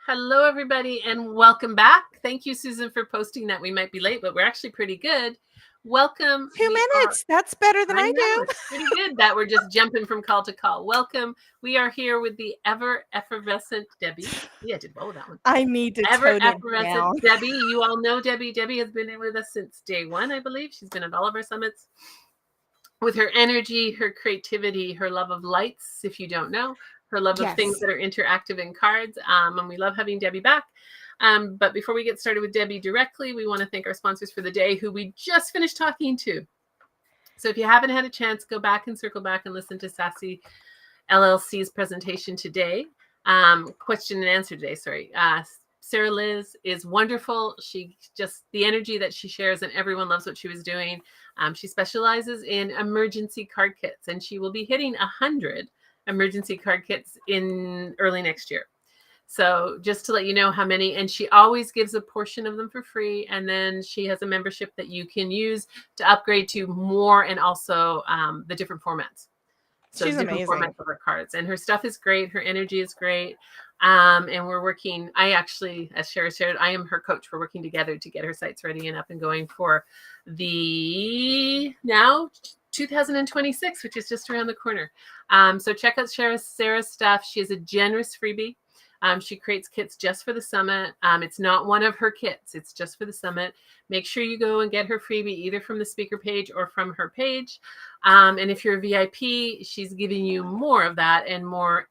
Hello, everybody, and welcome back. Thank you, Susan, for posting that we might be late, but we're actually pretty good. Welcome. 2 minutes. That's better than I know, do. it's pretty good that we're just jumping from call to call. Welcome. We are here with the ever effervescent Debbie. Yeah, I did well with that one. I need to Ever tone it effervescent down. Debbie. You all know Debbie. Debbie has been with us since day one, I believe. She's been at all of our summits. With her energy, her creativity, her love of lights, if you don't know, her love of things that are interactive in cards. And we love having Debbie back. But before we get started with Debbie directly, we want to thank our sponsors for the day who we just finished talking to. So if you haven't had a chance, go back and circle back and listen to Sassy LLC's presentation today. Question and answer today, sorry. Sarah Liz is wonderful. She just, the energy that she shares, and everyone loves what she was doing. She specializes in emergency card kits, and she will be hitting 100 emergency card kits in early next year. So just to let you know how many, and she always gives a portion of them for free. And then she has a membership that you can use to upgrade to more, and also the different formats. So she's different amazing. Formats of her cards, and her stuff is great. Her energy is great. And we're working, I actually, as Shara shared, I am her coach. We're working together to get her sites ready and up and going for the now 2026, which is just around the corner. So check out Sarah's stuff. She has a generous freebie. She creates kits just for the summit. It's not one of her kits. It's just for the summit. Make sure you go and get her freebie either from the speaker page or from her page. And if you're a VIP, she's giving you more of that and more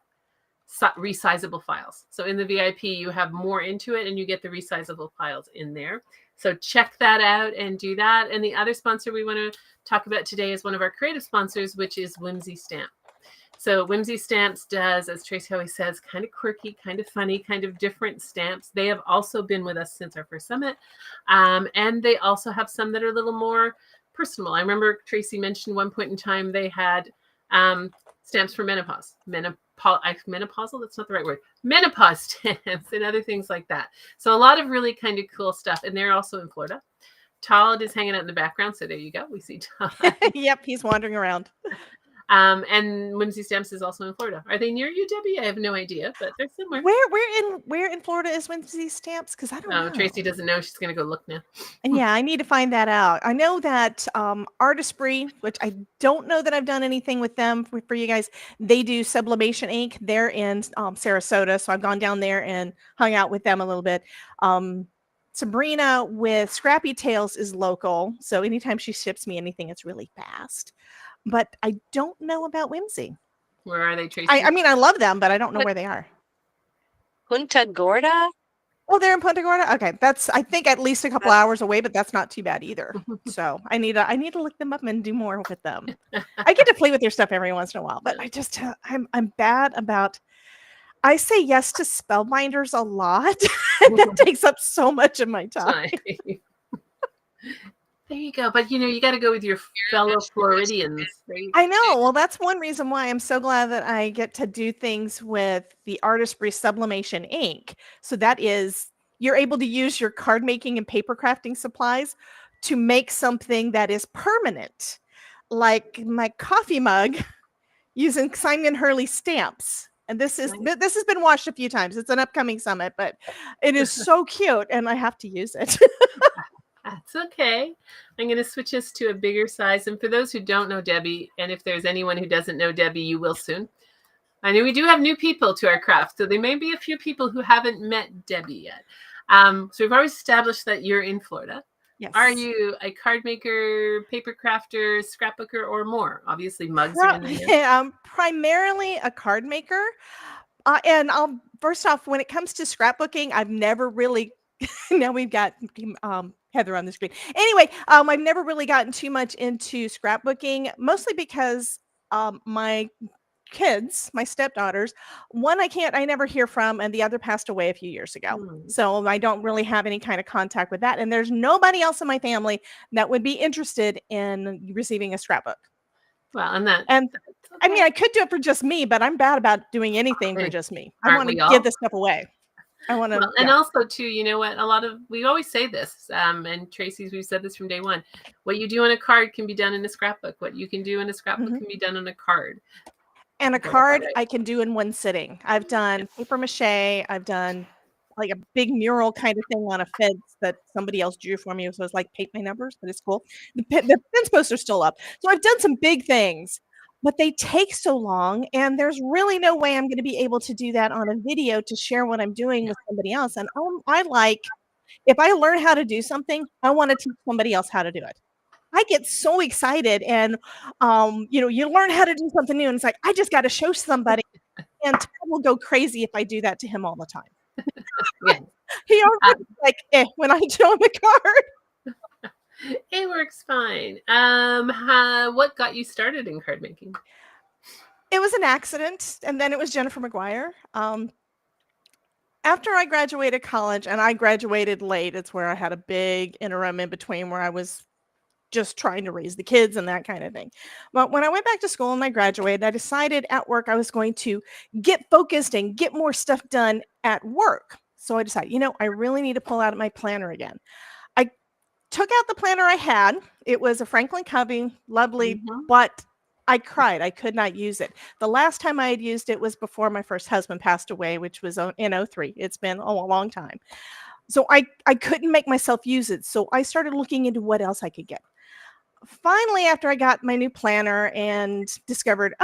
resizable files. So in the VIP, you have more into it and you get the resizable files in there. So check that out and do that. And the other sponsor we want to talk about today is one of our creative sponsors, which is Whimsy Stamp. So Whimsy Stamps does, as Tracy always says, kind of quirky, kind of funny, kind of different stamps. They have also been with us since our first summit. And they also have some that are a little more personal. I remember Tracy mentioned one point in time they had stamps for menopause. Menopausal, that's not the right word. Menopause stamps and other things like that. So a lot of really kind of cool stuff. And they're also in Florida. Todd is hanging out in the background. So there you go. We see Todd. Yep, he's wandering around. And Whimsy Stamps is also in Florida. Are they near you, Debbie? I have no idea, but they're somewhere. Where in Florida is Whimsy Stamps? Because I don't know. Tracy doesn't know. She's going to go look now. And yeah, I need to find that out. I know that Artistry, which I don't know that I've done anything with them for you guys. They do sublimation ink. They're in Sarasota, so I've gone down there and hung out with them a little bit. Sabrina with Scrappy Tales is local, so anytime she ships me anything, it's really fast. But I don't know about Whimsy. Where are they, Tracy? I mean, I love them, but I don't know where they are. Punta Gorda? Oh, they're in Punta Gorda? Okay. That's, I think, at least a couple hours away, but that's not too bad either. So I need to look them up and do more with them. I get to play with their stuff every once in a while, but I'm bad about, I say yes to spellbinders a lot. That takes up so much of my time. There you go. But, you got to go with your fellow Floridians. I know. Well, that's one reason why I'm so glad that I get to do things with the Artistry sublimation ink. So that is, you're able to use your card making and paper crafting supplies to make something that is permanent. Like my coffee mug using Simon Hurley stamps. And this has been washed a few times. It's an upcoming summit, but it is so cute and I have to use it. That's okay. I'm going to switch us to a bigger size. And for those who don't know Debbie, and if there's anyone who doesn't know Debbie, you will soon. I know we do have new people to our craft, so there may be a few people who haven't met Debbie yet. So we've always established that you're in Florida. Yes. Are you a card maker, paper crafter, scrapbooker, or more? Obviously, mugs are in there. I'm primarily a card maker. And first off, when it comes to scrapbooking, I've never really now we've got Heather on the screen. Anyway, I've never really gotten too much into scrapbooking, mostly because my kids, my stepdaughters, one I never hear from, and the other passed away a few years ago. So I don't really have any kind of contact with that. And there's nobody else in my family that would be interested in receiving a scrapbook. Well, and okay. I mean, I could do it for just me, but I'm bad about doing anything for just me. I want to give this stuff away. I want to, and also too, you know what? We always say this, and Tracy's, we've said this from day one. What you do on a card can be done in a scrapbook. What you can do in a scrapbook can be done on a card. And a card I can do in one sitting. I've done paper mache. I've done like a big mural kind of thing on a fence that somebody else drew for me. So it's like paint my numbers, but it's cool. The fence posts are still up. So I've done some big things, but they take so long, and there's really no way I'm going to be able to do that on a video to share what I'm doing with somebody else. And if I learn how to do something, I want to teach somebody else how to do it. I get so excited, and you learn how to do something new, and it's like I just got to show somebody, and Ted will go crazy if I do that to him all the time. Yeah. He already like when I show him a card. It works fine. What got you started in card making? It was an accident, and then it was Jennifer McGuire. After I graduated college, and I graduated late, it's where I had a big interim in between where I was just trying to raise the kids and that kind of thing. But when I went back to school and I graduated, I decided at work I was going to get focused and get more stuff done at work. So I decided, I really need to pull out my planner again. I took out the planner I had. It was a Franklin Covey, lovely, but I cried. I could not use it. The last time I had used it was before my first husband passed away, which was in 2003. It's been a long time. So I couldn't make myself use it. So I started looking into what else I could get. Finally, after I got my new planner and discovered,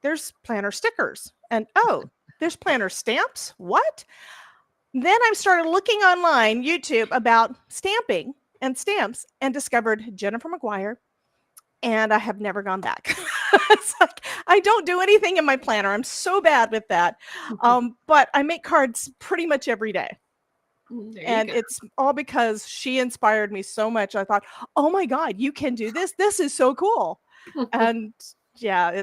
there's planner stickers, and there's planner stamps. What? Then I started looking online, YouTube, about stamping and stamps, and discovered Jennifer McGuire, and I have never gone back. It's like I don't do anything in my planner. I'm so bad with that. But I make cards pretty much every day. And it's all because she inspired me so much. I thought, oh my God, you can do this. This is so cool. And yeah,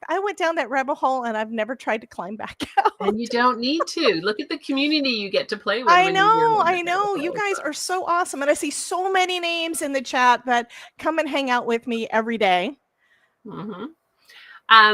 I went down that rabbit hole, and I've never tried to climb back out. And you don't need to. Look at the community you get to play with. I know. You guys are so awesome. And I see so many names in the chat that come and hang out with me every day.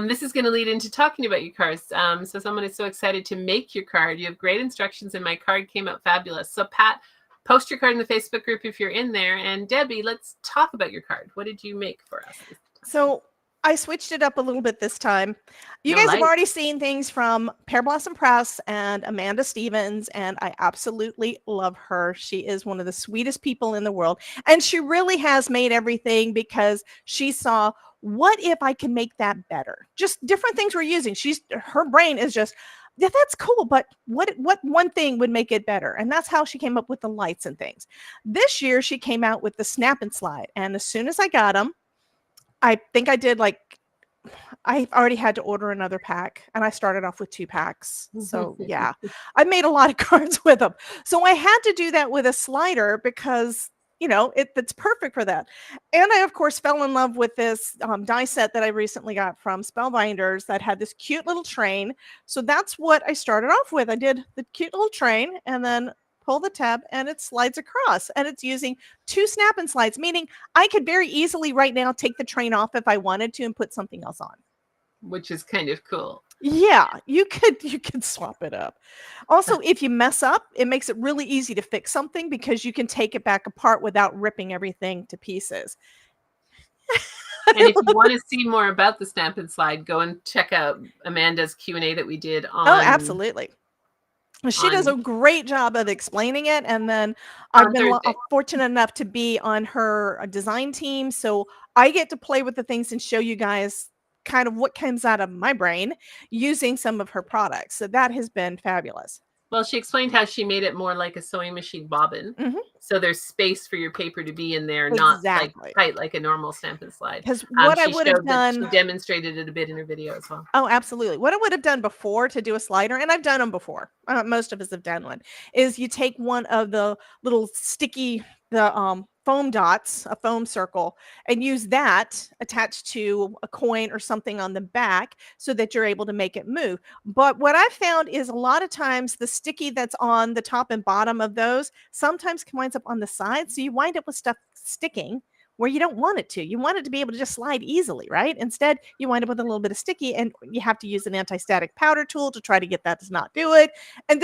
This is going to lead into talking about your cards. So someone is so excited to make your card. You have great instructions, and my card came out fabulous. So Pat, post your card in the Facebook group if you're in there. And Debbie, let's talk about your card. What did you make for us? So I switched it up a little bit this time. You guys have already seen things from Pear Blossom Press and Amanda Stevens, and I absolutely love her. She is one of the sweetest people in the world, and she really has made everything because she saw, what if I can make that better? Just different things we're using. Her brain is just, yeah, that's cool, but what one thing would make it better? And that's how she came up with the lights and things. This year, she came out with the snap and slide, and as soon as I got them, I think I did I already had to order another pack, and I started off with 2 packs. So yeah, I made a lot of cards with them. So I had to do that with a slider because, it's perfect for that. And I, of course, fell in love with this die set that I recently got from Spellbinders that had this cute little train. So that's what I started off with. I did the cute little train, and then pull the tab, and it slides across, and it's using 2 snap and slides, meaning I could very easily right now take the train off if I wanted to and put something else on, which is kind of cool. Yeah, you could swap it up. Also, if you mess up, it makes it really easy to fix something because you can take it back apart without ripping everything to pieces. And if you want to see more about the snap and slide, go and check out Amanda's Q&A that we did on. Oh, absolutely. She does a great job of explaining it. And then I've been fortunate enough to be on her design team. So I get to play with the things and show you guys kind of what comes out of my brain using some of her products. So that has been fabulous. Well, she explained how she made it more like a sewing machine bobbin. So there's space for your paper to be in there, not like tight like a normal stamp and slide. Because what I would have done, she demonstrated it a bit in her video as well. Oh, absolutely. What I would have done before to do a slider, and I've done them before, most of us have done one, is you take one of the little sticky, foam dots, a foam circle, and use that attached to a coin or something on the back so that you're able to make it move. But what I've found is a lot of times the sticky that's on the top and bottom of those sometimes winds up on the side. So you wind up with stuff sticking where you don't want it to. You want it to be able to just slide easily, right? Instead, you wind up with a little bit of sticky, and you have to use an anti-static powder tool to try to get that to not do it. And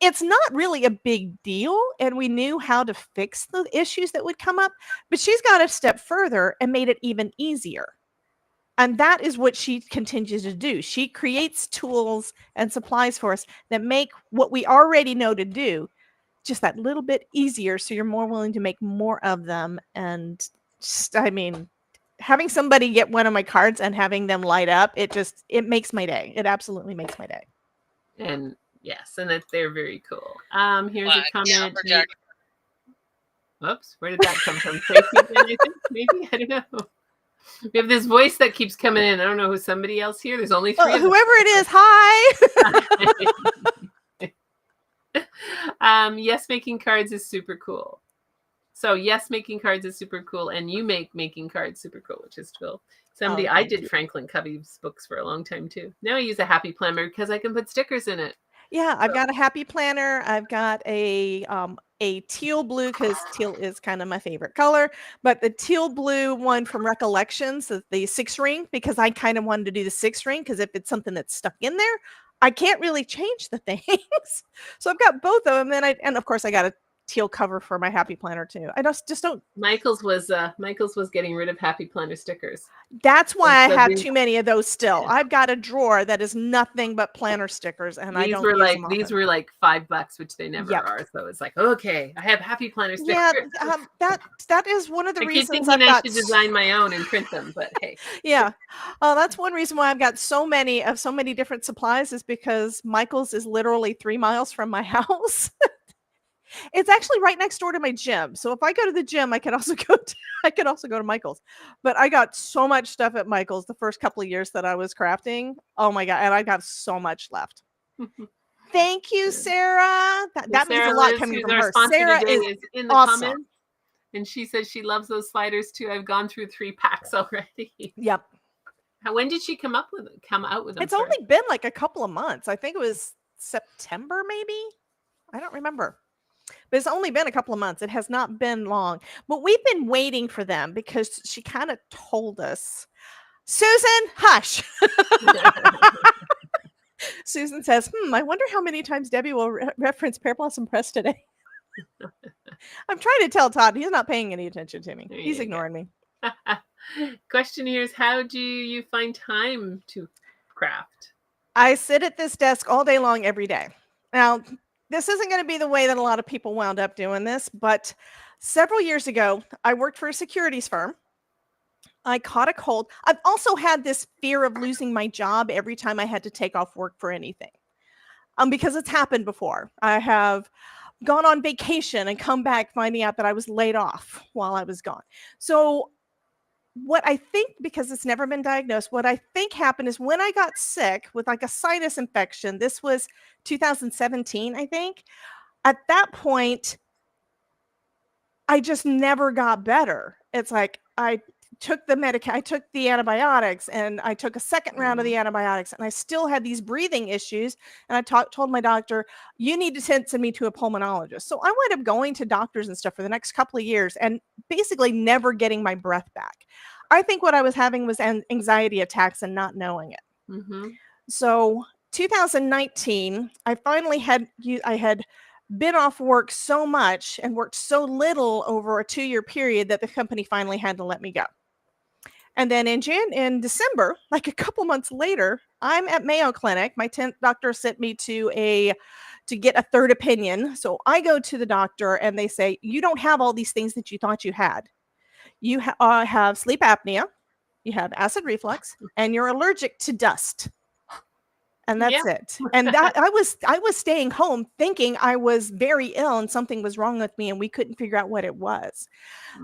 it's not really a big deal, and we knew how to fix the issues that would come up, but she's got a step further and made it even easier. And that is what she continues to do. She creates tools and supplies for us that make what we already know to do just that little bit easier, so you're more willing to make more of them. And just, I mean, having somebody get one of my cards and having them light up, it makes my day. It absolutely makes my day. And yes, and they're very cool. Here's a comment. Oops, where did that come from? Tracy again, I think, maybe? I don't know. We have this voice that keeps coming in. I don't know who's somebody else here. There's only 3 of Whoever us. it is, hi. Yes, making cards is super cool. So yes, making cards is super cool, and you make making cards super cool, which is cool. I did Franklin Covey's books for a long time too. Now I use a happy planner because I can put stickers in it. Yeah, I've got a happy planner. I've got a teal blue, because teal is kind of my favorite color, but the teal blue one from Recollections, the 6-ring, because I kind of wanted to do the 6-ring, because if it's something that's stuck in there, I can't really change the things. So I've got both of them. And of course I got a teal cover for my happy planner too. I just don't. Michael's was getting rid of happy planner stickers. That's why I have too many of those still. I've got a drawer that is nothing but planner stickers, and I don't use them often. These were like $5, which they never are. So it's like, okay, I have happy planner stickers. Yeah, that is one of the reasons I should design my own and print them, but hey. Yeah, that's one reason why I've got so many different supplies, is because Michael's is literally 3 miles from my house. It's actually right next door to my gym. So if I go to the gym, I could also go to Michael's. But I got so much stuff at Michael's the first couple of years that I was crafting. Oh my God. And I got so much left. Thank you, Sarah. That means a lot coming from her. Sarah is in the comments, and she says she loves those sliders too. I've gone through 3 packs already. Yep. When did she come out with them? It's only been like a couple of months. I think it was September, maybe. I don't remember. But it's only been a couple of months. It has not been long. But we've been waiting for them, because she kind of told us, Susan, hush. Susan says, I wonder how many times Debbie will reference Pear Blossom Press today. I'm trying to tell Todd. He's not paying any attention to me. He's ignoring me. Question here is, how do you find time to craft? I sit at this desk all day long, every day. Now, this isn't going to be the way that a lot of people wound up doing this, but several years ago, I worked for a securities firm. I caught a cold. I've also had this fear of losing my job every time I had to take off work for anything, because it's happened before. I have gone on vacation and come back finding out that I was laid off while I was gone. So what I think, because it's never been diagnosed, what I think happened is when I got sick with like a sinus infection, this was 2017, I think. At that point, I just never got better. It's like I took the antibiotics, and I took a second round of the antibiotics, and I still had these breathing issues. And I told my doctor, you need to send me to a pulmonologist. So I wound up going to doctors and stuff for the next couple of years and basically never getting my breath back. I think what I was having was anxiety attacks and not knowing it. Mm-hmm. So 2019, I finally had been off work so much and worked so little over a 2-year period that the company finally had to let me go. And then in December, like a couple months later, I'm at Mayo Clinic. My 10th doctor sent me to get a third opinion. So I go to the doctor, and they say, you don't have all these things that you thought you had. You have sleep apnea, you have acid reflux, and you're allergic to dust. And that's it. And that I was staying home thinking I was very ill and something was wrong with me, and we couldn't figure out what it was.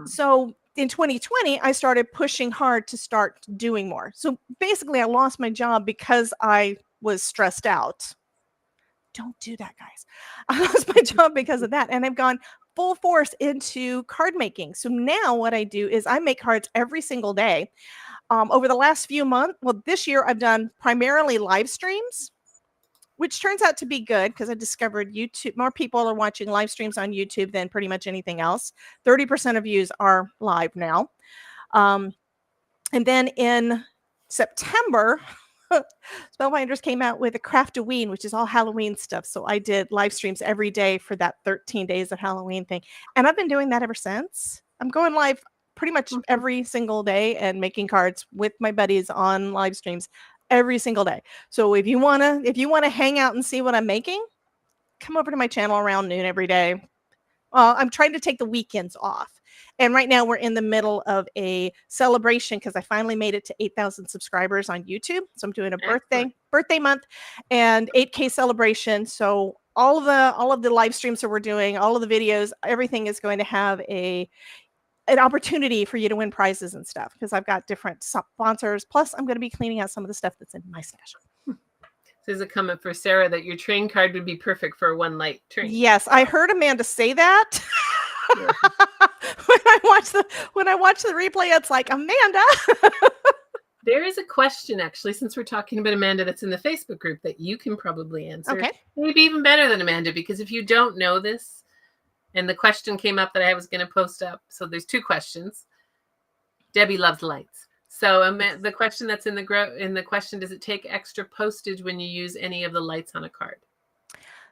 So in 2020, I started pushing hard to start doing more. So basically, I lost my job because I was stressed out. Don't do that, guys. I lost my job because of that. And I've gone full force into card making. So now what I do is I make cards every single day. Over the last few months, this year I've done primarily live streams, which turns out to be good because I discovered YouTube. More people are watching live streams on YouTube than pretty much anything else. 30% of views are live now. And then in September, Spellbinders came out with a Craft-A-Ween, which is all Halloween stuff. So I did live streams every day for that 13 days of Halloween thing. And I've been doing that ever since. I'm going live pretty much Mhm. every single day and making cards with my buddies on live streams every single day. So if you wanna hang out and see what I'm making, come over to my channel around noon every day. I'm trying to take the weekends off. And right now we're in the middle of a celebration because I finally made it to 8,000 subscribers on YouTube. So I'm doing a Excellent. birthday month and 8K celebration. So all of the live streams that we're doing, all of the videos, everything is going to have an opportunity for you to win prizes and stuff because I've got different sponsors. Plus, I'm going to be cleaning out some of the stuff that's in my stash. There's a comment for Sarah that your train card would be perfect for a one light train. Yes, I heard Amanda say that. Yeah. when I watch the replay, it's like, Amanda. There is a question, actually, since we're talking about Amanda, that's in the Facebook group that you can probably answer. Okay. Maybe even better than Amanda, because if you don't know this, and the question came up that I was going to post up. So there's two questions. Debbie loves lights. So the question that's in the question, does it take extra postage when you use any of the lights on a card?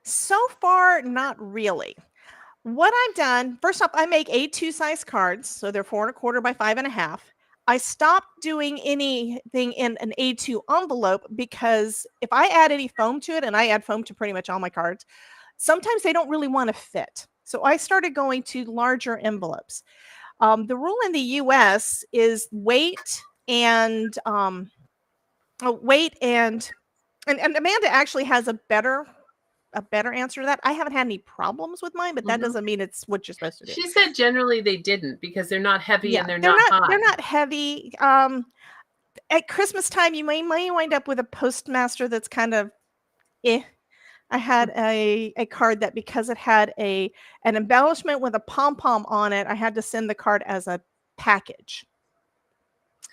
So far, not really. What I've done, first off, I make A2 size cards. So they're 4¼ by 5½. I stopped doing anything in an A2 envelope because if I add any foam to it, and I add foam to pretty much all my cards, sometimes they don't really want to fit. So I started going to larger envelopes. The rule in the US is weight and and Amanda actually has a better answer to that. I haven't had any problems with mine, but that doesn't mean it's what you're supposed to do. She said generally they didn't because they're not heavy and they're not hot. They're not heavy. At Christmas time, you may wind up with a postmaster that's kind of I had a card that because it had an embellishment with a pom-pom on it, I had to send the card as a package.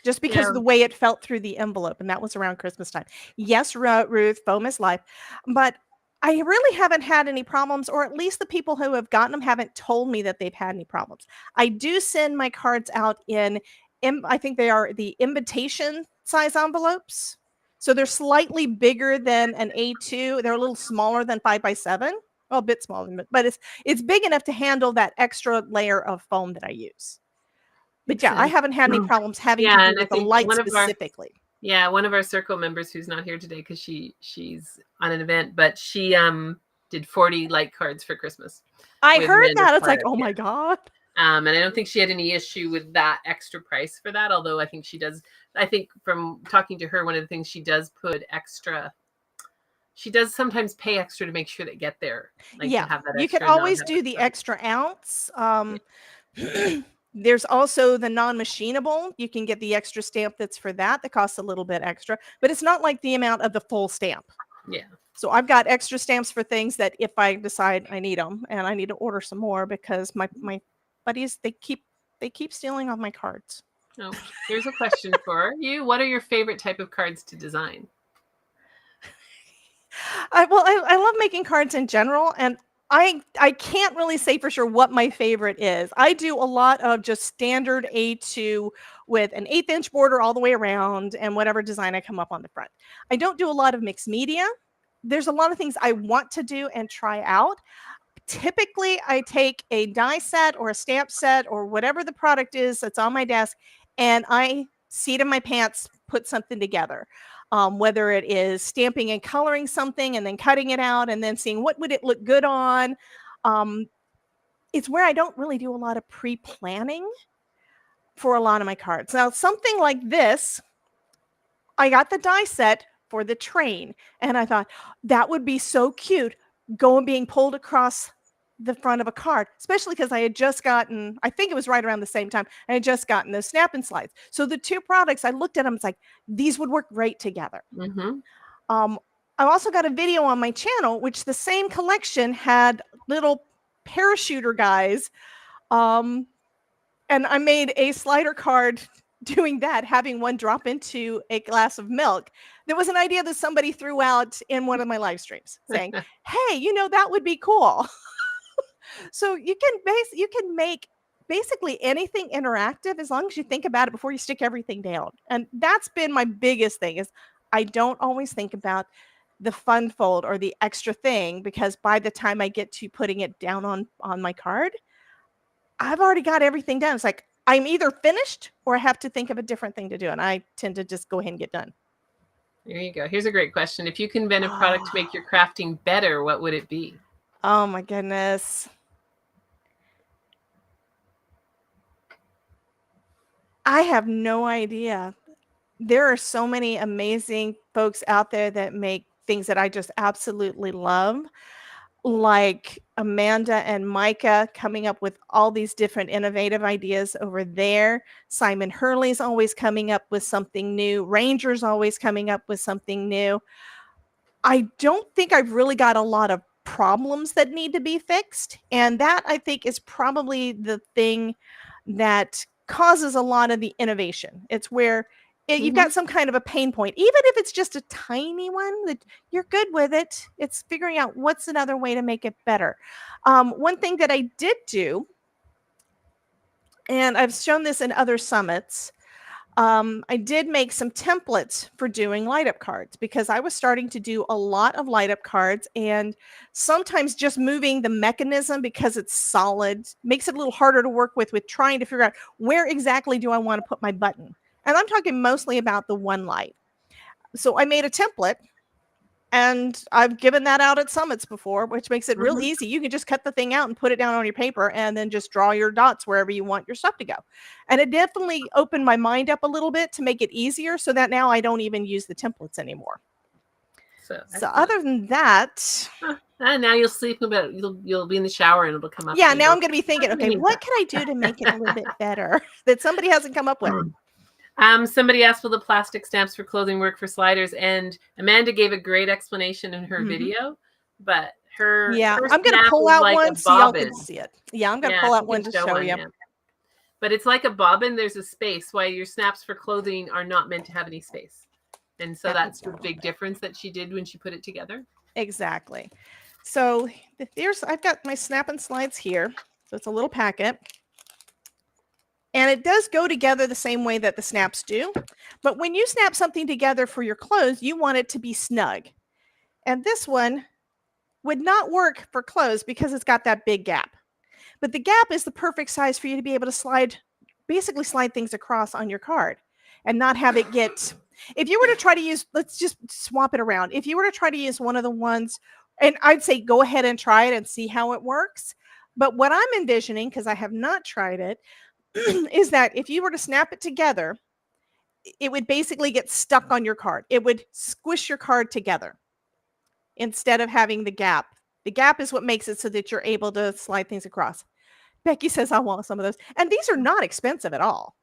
Just because of the way it felt through the envelope, and that was around Christmas time. Yes, Ruth, foam is life, but I really haven't had any problems, or at least the people who have gotten them haven't told me that they've had any problems. I do send my cards out in I think they are the invitation size envelopes. So they're slightly bigger than an A2. They're a little smaller than 5x7. Well, a bit smaller, but it's big enough to handle that extra layer of foam that I use. But yeah, I haven't had any problems having to do with the light specifically. One of our circle members who's not here today because she's on an event, but she did 40 light cards for Christmas. I heard that. It's like, oh my God. And I don't think she had any issue with that extra price for that, although I think she does. I think from talking to her, one of the things she does put extra. She does sometimes pay extra to make sure they get there. Like to have that you could always do the extra ounce. There's also the non-machinable. You can get the extra stamp that's for that. That costs a little bit extra, but it's not like the amount of the full stamp. Yeah. So I've got extra stamps for things that if I decide I need them and I need to order some more because my buddies, they keep stealing off my cards. Oh, here's a question for you. What are your favorite type of cards to design? I love making cards in general, and I can't really say for sure what my favorite is. I do a lot of just standard A2 with an 1/8 inch border all the way around and whatever design I come up on the front. I don't do a lot of mixed media. There's a lot of things I want to do and try out. Typically, I take a die set or a stamp set or whatever the product is that's on my desk, and I seat in my pants, put something together. Whether it is stamping and coloring something and then cutting it out and then seeing what would it look good on. It's where I don't really do a lot of pre-planning for a lot of my cards. Now, something like this, I got the die set for the train, and I thought that would be so cute being pulled across the front of a card, especially because I had just gotten, I think it was right around the same time, I had just gotten those snap and slides. So the two products, I looked at them, it's like, these would work great together. I also got a video on my channel, which the same collection had little parachuter guys. And I made a slider card doing that, having one drop into a glass of milk. There was an idea that somebody threw out in one of my live streams saying, hey, that would be cool. So you can make basically anything interactive as long as you think about it before you stick everything down. And that's been my biggest thing is I don't always think about the fun fold or the extra thing because by the time I get to putting it down on my card, I've already got everything done. It's like I'm either finished or I have to think of a different thing to do. And I tend to just go ahead and get done. There you go. Here's a great question. If you can invent a product to make your crafting better, what would it be? Oh my goodness. I have no idea. There are so many amazing folks out there that make things that I just absolutely love, like Amanda and Micah coming up with all these different innovative ideas over there. Simon Hurley's always coming up with something new. Ranger's always coming up with something new. I don't think I've really got a lot of problems that need to be fixed. And that, I think, is probably the thing that causes a lot of the innovation. It's where you've got some kind of a pain point, even if it's just a tiny one that you're good with it. It's figuring out what's another way to make it better. One thing that I did do, and I've shown this in other summits, I did make some templates for doing light up cards because I was starting to do a lot of light up cards, and sometimes just moving the mechanism because it's solid makes it a little harder to work with trying to figure out where exactly do I want to put my button. And I'm talking mostly about the one light. So I made a template, and I've given that out at summits before, which makes it real easy. You can just cut the thing out and put it down on your paper and then just draw your dots wherever you want your stuff to go. And it definitely opened my mind up a little bit to make it easier so that now I don't even use the templates anymore. So other than that, now you'll sleep about you'll be in the shower and it'll come up. Yeah, now I'm going to be thinking, okay, what can I do to make it a little bit better that somebody hasn't come up with? Somebody asked, will the plastic stamps for clothing work for sliders? And Amanda gave a great explanation in her video, but her I'm going to pull out one so y'all can see it. Yeah, I'm going to pull out one to show you. Yeah. But it's like a bobbin. There's a space, while your snaps for clothing are not meant to have any space. And so that's the big difference that she did when she put it together. Exactly. So I've got my snap and slides here. So it's a little packet. And it does go together the same way that the snaps do. But when you snap something together for your clothes, you want it to be snug. And this one would not work for clothes because it's got that big gap. But the gap is the perfect size for you to be able to basically slide things across on your card and not have it get... If you were to try to use, let's just swap it around. If you were to try to use one of the ones, and I'd say go ahead and try it and see how it works. But what I'm envisioning, because I have not tried it, is that if you were to snap it together, it would basically get stuck on your card. It would squish your card together instead of having the gap. The gap is what makes it so that you're able to slide things across. Becky says, I want some of those. And these are not expensive at all.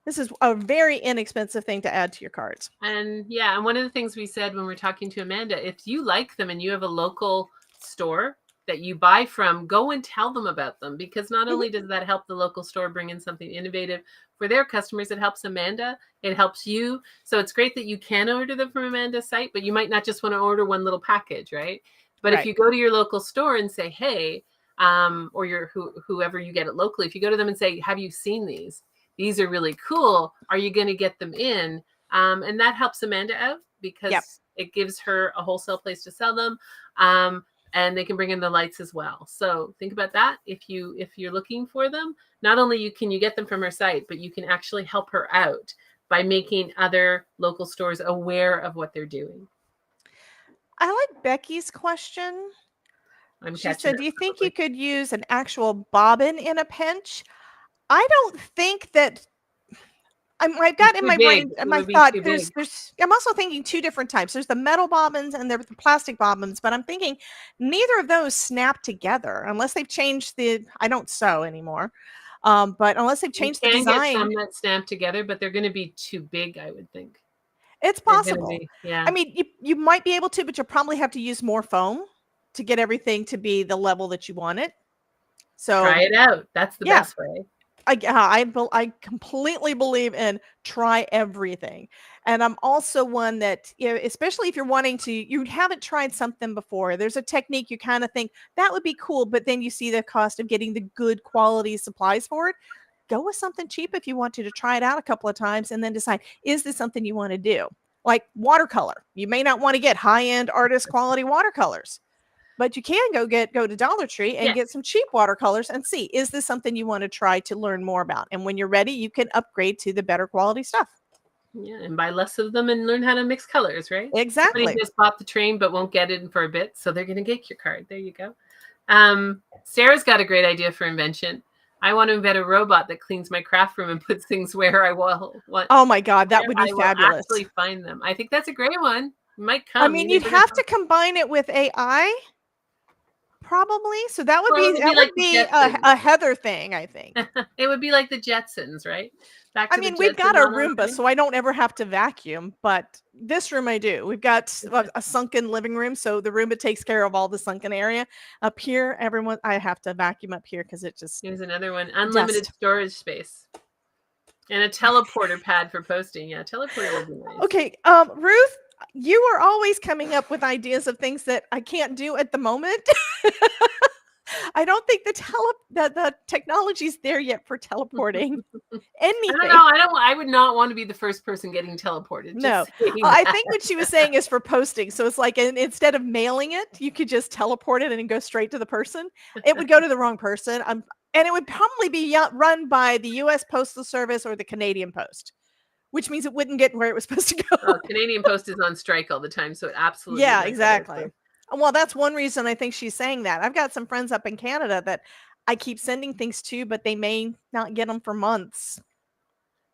This is a very inexpensive thing to add to your cards. And yeah, and one of the things we said when we're talking to Amanda, if you like them and you have a local store that you buy from, go and tell them about them, because not only does that help the local store bring in something innovative for their customers, it helps Amanda, it helps you. So it's great that you can order them from Amanda's site, but you might not just want to order one little package, right? But if you go to your local store and say, hey, or whoever you get it locally, if you go to them and say, have you seen these? These are really cool. Are you going to get them in? And that helps Amanda out because it gives her a wholesale place to sell them. And they can bring in the lights as well. So think about that. If you're looking for them, not only can you get them from her site, but you can actually help her out by making other local stores aware of what they're doing. I like Becky's question. She said, do you think you could use an actual bobbin in a pinch? I don't think that... I've got in my brain, my thought, I'm also thinking two different types. There's the metal bobbins and there's the plastic bobbins, but I'm thinking neither of those snap together unless they've changed I don't sew anymore. But unless they've changed the design. Get some that snap together, but they're going to be too big, I would think. It's possible. I mean, you might be able to, but you'll probably have to use more foam to get everything to be the level that you want it. So try it out. That's the best way. I completely believe in try everything. And I'm also one that, especially if you're wanting to, you haven't tried something before. There's a technique you kind of think that would be cool, but then you see the cost of getting the good quality supplies for it. Go with something cheap if you want to try it out a couple of times and then decide, is this something you want to do? Like watercolor. You may not want to get high-end artist quality watercolors. But you can go to Dollar Tree and get some cheap watercolors and see, is this something you want to try to learn more about? And when you're ready, you can upgrade to the better quality stuff. Yeah, and buy less of them and learn how to mix colors, right? Exactly. Somebody just bought the train but won't get it for a bit, so they're going to get your card. There you go. Sarah's got a great idea for invention. I want to invent a robot that cleans my craft room and puts things where I want. Oh my God, that would be fabulous. Actually find them. I think that's a great one. It might come. I mean, you'd have to combine it with AI. Probably. So that would be a Heather thing, I think. It would be like the Jetsons, right? I mean, we've got a Roomba, so I don't ever have to vacuum, but this room I do. We've got a sunken living room, so the Roomba takes care of all the sunken area. Up here, I have to vacuum up here because it just... Here's another one. Unlimited storage space. And a teleporter pad for posting. Yeah, teleporter would be nice. Okay, Ruth, you are always coming up with ideas of things that I can't do at the moment. I don't think the technology's there yet for teleporting anything. I would not want to be the first person getting teleported. No, I think what she was saying is for posting. So it's like instead of mailing it, you could just teleport it and go straight to the person. It would go to the wrong person. And it would probably be run by the U.S. Postal Service or the Canadian Post, which means it wouldn't get where it was supposed to go. Oh, Canadian Post is on strike all the time, so it absolutely... Yeah, exactly. Well, that's one reason I think she's saying that. I've got some friends up in Canada that I keep sending things to, but they may not get them for months.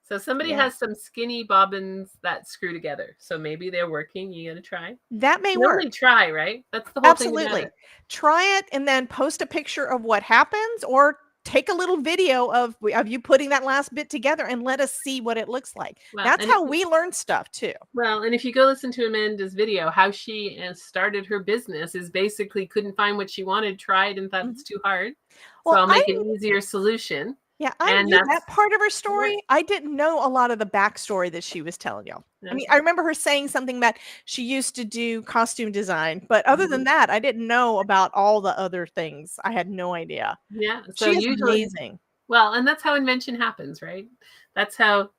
So somebody has some skinny bobbins that screw together. So maybe they're working. You got to try. That may work. Only try, right? That's the whole thing. Absolutely. Try it and then post a picture of what happens, or take a little video of you putting that last bit together and let us see what it looks like. Well, that's how we learn stuff too. Well, and if you go listen to Amanda's video, how she started her business is basically couldn't find what she wanted, tried, and thought it's too hard. So I'll make an easier solution. Yeah, I knew that part of her story. I didn't know a lot of the backstory that she was telling y'all. I mean, I remember her saying something that she used to do costume design, but other than that, I didn't know about all the other things. I had no idea. Yeah, so she's amazing. Well, and that's how invention happens, right? That's how,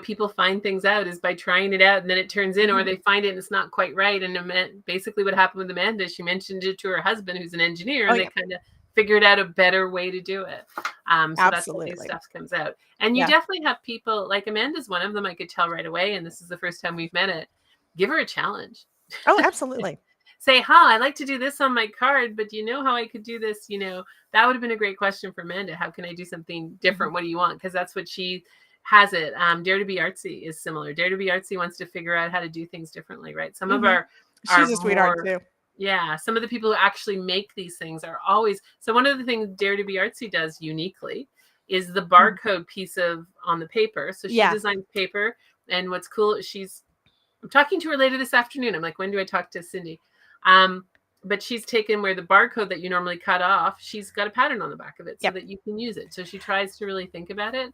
people find things out, is by trying it out, and then it turns in, or they find it and it's not quite right. And basically what happened with Amanda, she mentioned it to her husband, who's an engineer, and they kind of figured out a better way to do it. So that's how new stuff comes out. And you definitely have people, like Amanda's one of them, I could tell right away, and this is the first time we've met it. Give her a challenge. Oh, absolutely. Say, I'd like to do this on my card, but do you know how I could do this? That would have been a great question for Amanda. How can I do something different? What do you want? Because that's what she has it. Dare to be Artsy is similar. Dare to be Artsy wants to figure out how to do things differently, right? Some of she's a sweetheart too. Yeah, some of the people who actually make these things are always... So one of the things Dare to be Artsy does uniquely is the barcode piece on the paper. So she designs paper, and what's cool is I'm talking to her later this afternoon. I'm like, when do I talk to Cindy? But she's taken where the barcode that you normally cut off, she's got a pattern on the back of it so that you can use it. So she tries to really think about it,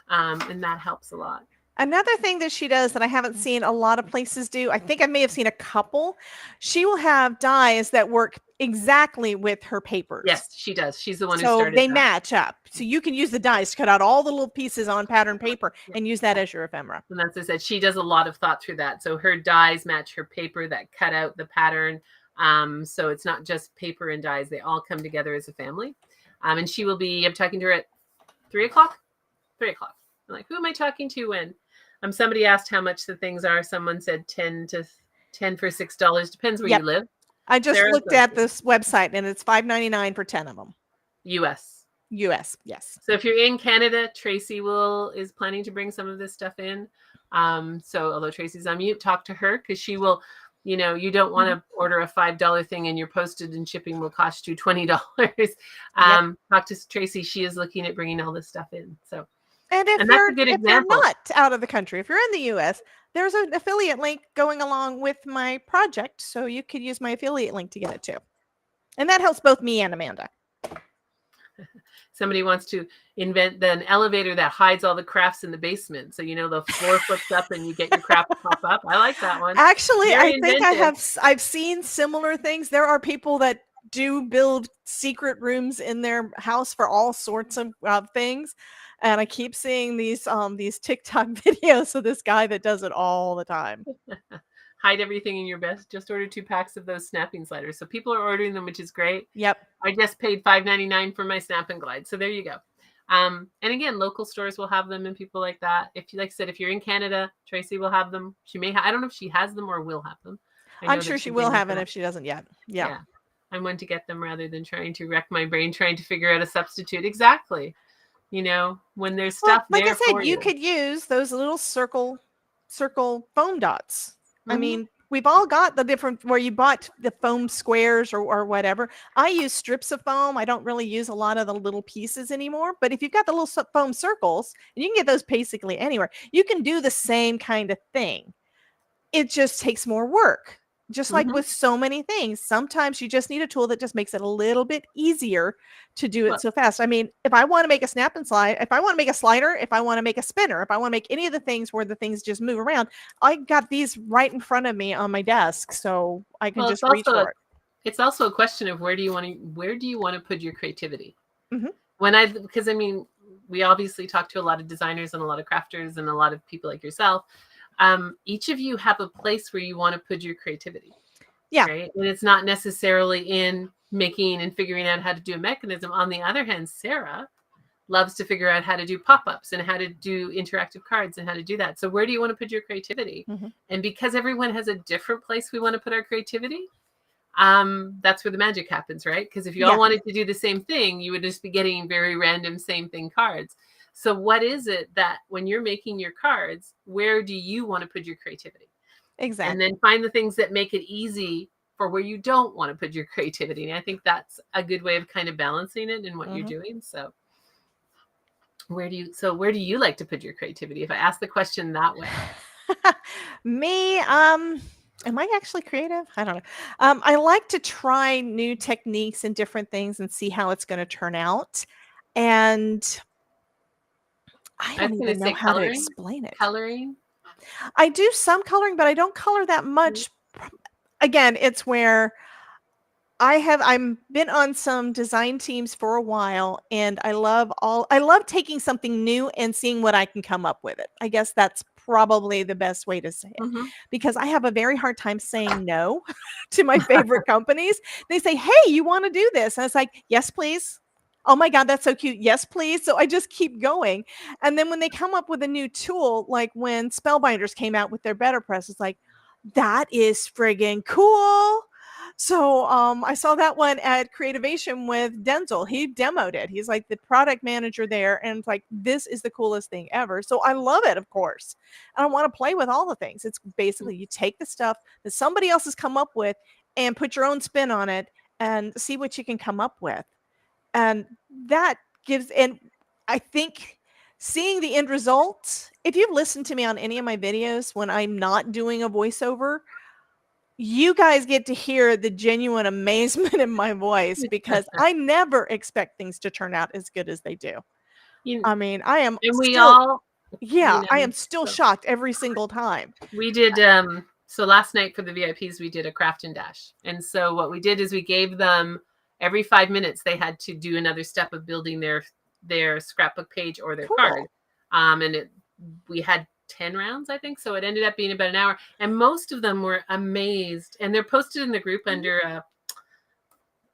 and that helps a lot. Another thing that she does that I haven't seen a lot of places do, I think I may have seen a couple, she will have dies that work exactly with her papers. Yes, she does. She's the one who started So they match up. So you can use the dies to cut out all the little pieces on pattern paper and use that as your ephemera. And that's what I said. She does a lot of thought through that. So her dies match her paper that cut out the pattern. So it's not just paper and dies. They all come together as a family. And she will be, I'm talking to her at 3 o'clock. 3 o'clock. I'm like, who am I talking to when? Somebody asked how much the things are. Someone said 10 for $6. Depends where you live. I just looked at this website and it's $5.99 for 10 of them. US, yes. So if you're in Canada, Tracy is planning to bring some of this stuff in. So although Tracy's on mute, talk to her, because she will, you don't want to order a $5 thing and your postage and shipping will cost you $20. Talk to Tracy. She is looking at bringing all this stuff in. So. And if you're not out of the country, if you're in the U.S., there's an affiliate link going along with my project, so you could use my affiliate link to get it too. And that helps both me and Amanda. Somebody wants to invent an elevator that hides all the crafts in the basement. So, the floor flips up and you get your craft pop up. I like that one. Actually, I think I've seen similar things. There are people that do build secret rooms in their house for all sorts of things. And I keep seeing these TikTok videos of this guy that does it all the time. hide everything in your best. Just order 2 packs of those snapping sliders. So people are ordering them, which is great. Yep. I just paid $5.99 for my Snap and Glide. So there you go. And again, local stores will have them and people like that. If you, like I said, if you're in Canada, Tracy will have them. She may I don't know if she has them or will have them. I'm sure she will have it if she doesn't yet. Yeah. I'm one to get them rather than trying to wreck my brain trying to figure out a substitute. Exactly. You know, when there's stuff like there I said, for you could use those little circle foam dots. I mean, we've all got the different where you bought the foam squares or whatever. I use strips of foam. I don't really use a lot of the little pieces anymore. But if you've got the little foam circles, and you can get those basically anywhere, you can do the same kind of thing. It just takes more work. Just like with so many things, sometimes you just need a tool that just makes it a little bit easier to do it so fast. I mean, if I want to make a snap and slide, if I want to make a slider, if I want to make a spinner, if I want to make any of the things where the things just move around, I got these right in front of me on my desk, so I can just reach for it. It's also a question of where do you want to put your creativity? Mm-hmm. Because I mean, we obviously talk to a lot of designers and a lot of crafters and a lot of people like yourself. Each of you have a place where you want to put your creativity. Yeah. Right. And it's not necessarily in making and figuring out how to do a mechanism. On the other hand, Sarah loves to figure out how to do pop-ups and how to do interactive cards and how to do that. So where do you want to put your creativity? And because everyone has a different place we want to put our creativity, that's where the magic happens, right? Because if you all wanted to do the same thing, you would just be getting very random same thing cards. So what is it that when you're making your cards, where do you want to put your creativity? Exactly. And then find the things that make it easy for where you don't want to put your creativity. And I think that's a good way of kind of balancing it in what you're doing. So where do you like to put your creativity? If I ask the question that way. Me, am I actually creative? I don't know. I like to try new techniques and different things and see how it's going to turn out. And I don't even know how to explain it. Coloring? I do some coloring, but I don't color that much. Again, it's where I'm been on some design teams for a while, and I love taking something new and seeing what I can come up with it. I guess that's probably the best way to say it, because I have a very hard time saying no to my favorite companies. They say, "Hey, you want to do this?" And it's like, "Yes, please." Oh my God, that's so cute. Yes, please. So I just keep going. And then when they come up with a new tool, like when Spellbinders came out with their Better Press, it's like, that is friggin' cool. So I saw that one at Creativation with Denzel. He demoed it. He's like the product manager there. And it's like, this is the coolest thing ever. So I love it, of course. And I want to play with all the things. It's basically you take the stuff that somebody else has come up with and put your own spin on it and see what you can come up with. And that gives, and I think seeing the end result, if you've listened to me on any of my videos when I'm not doing a voiceover, you guys get to hear the genuine amazement in my voice, because I never expect things to turn out as good as they do. I mean, I am I am still shocked every single time. We did, so last night for the VIPs, we did a craft and dash. And so what we did is we gave them every 5 minutes, they had to do another step of building their scrapbook page or their card. And we had 10 rounds, I think. So it ended up being about an hour. And most of them were amazed. And they're posted in the group under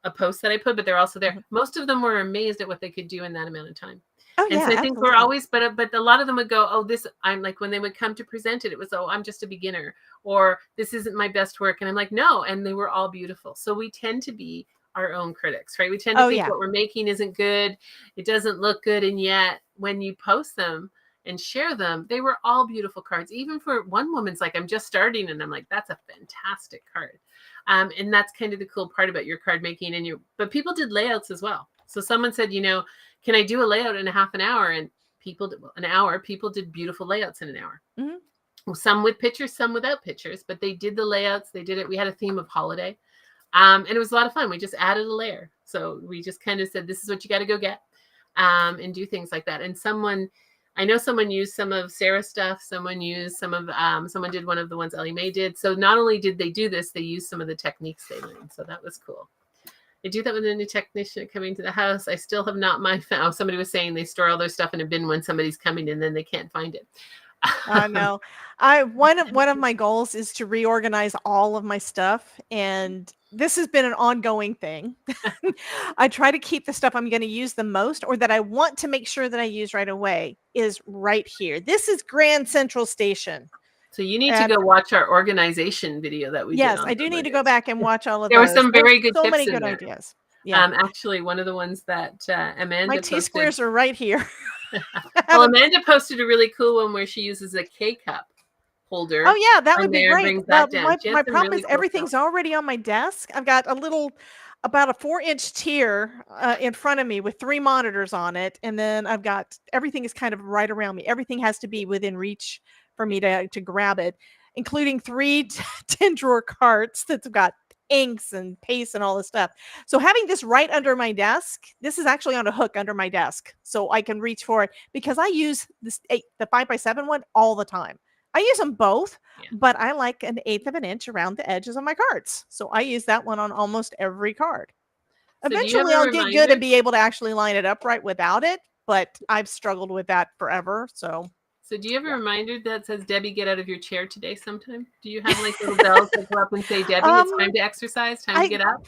a post that I put, but they're also there. Most of them were amazed at what they could do in that amount of time. Oh, and so I think we're always, but a lot of them would go, "Oh, this," I'm like, when they would come to present it, it was, "Oh, I'm just a beginner," or "This isn't my best work." And I'm like, no. And they were all beautiful. So we tend to be our own critics, right? We tend to think what we're making isn't good. It doesn't look good. And yet when you post them and share them, they were all beautiful cards. Even for one woman's like, "I'm just starting." And I'm like, that's a fantastic card. And that's kind of the cool part about your card making. But people did layouts as well. So someone said, "Can I do a layout in a half an hour?" And people did beautiful layouts in an hour. Some with pictures, some without pictures, but they did the layouts. They did it. We had a theme of holiday. And it was a lot of fun. We just added a layer. So we just kind of said, this is what you got to go get, and do things like that. And I know someone used some of Sarah's stuff. Someone used someone did one of the ones Ellie Mae did. So not only did they do this, they used some of the techniques they learned. So that was cool. I do that with a new technician coming to the house. I still have not somebody was saying they store all their stuff in a bin when somebody's coming and then they can't find it. No, one of my goals is to reorganize all of my stuff, and this has been an ongoing thing. I try to keep the stuff I'm going to use the most, or that I want to make sure that I use right away, is right here. This is Grand Central Station. So you need to And go watch our organization video that we did. yes, on I do need to Mondays. go back and watch all of There were those. some There's very good so tips many in good there. ideas. Yeah. Actually, one of the ones that Amanda My posted. T-squares are right here. Well, Amanda posted a really cool one where she uses a K-cup holder. Oh yeah, that would on be there and great. brings that down. She has My some problem really is cool everything's stuff. already on my desk. I've got about a 4-inch tier in front of me with 3 monitors on it, and then I've got everything is kind of right around me. Everything has to be within reach for me to grab it, including 3 10-drawer carts that's got inks and paste and all this stuff. So having this right under my desk, this is actually on a hook under my desk, so I can reach for it, because I use the 5x7 one all the time. I use them both, but I like 1/8 of an inch around the edges of my cards. So I use that one on almost every card. So Eventually I'll get good and be able to actually line it up right without it, but I've struggled with that forever. So do you have a reminder that says, Debbie, get out of your chair today sometime? Do you have like little bells that go up and say, Debbie, it's time to exercise, time to get up?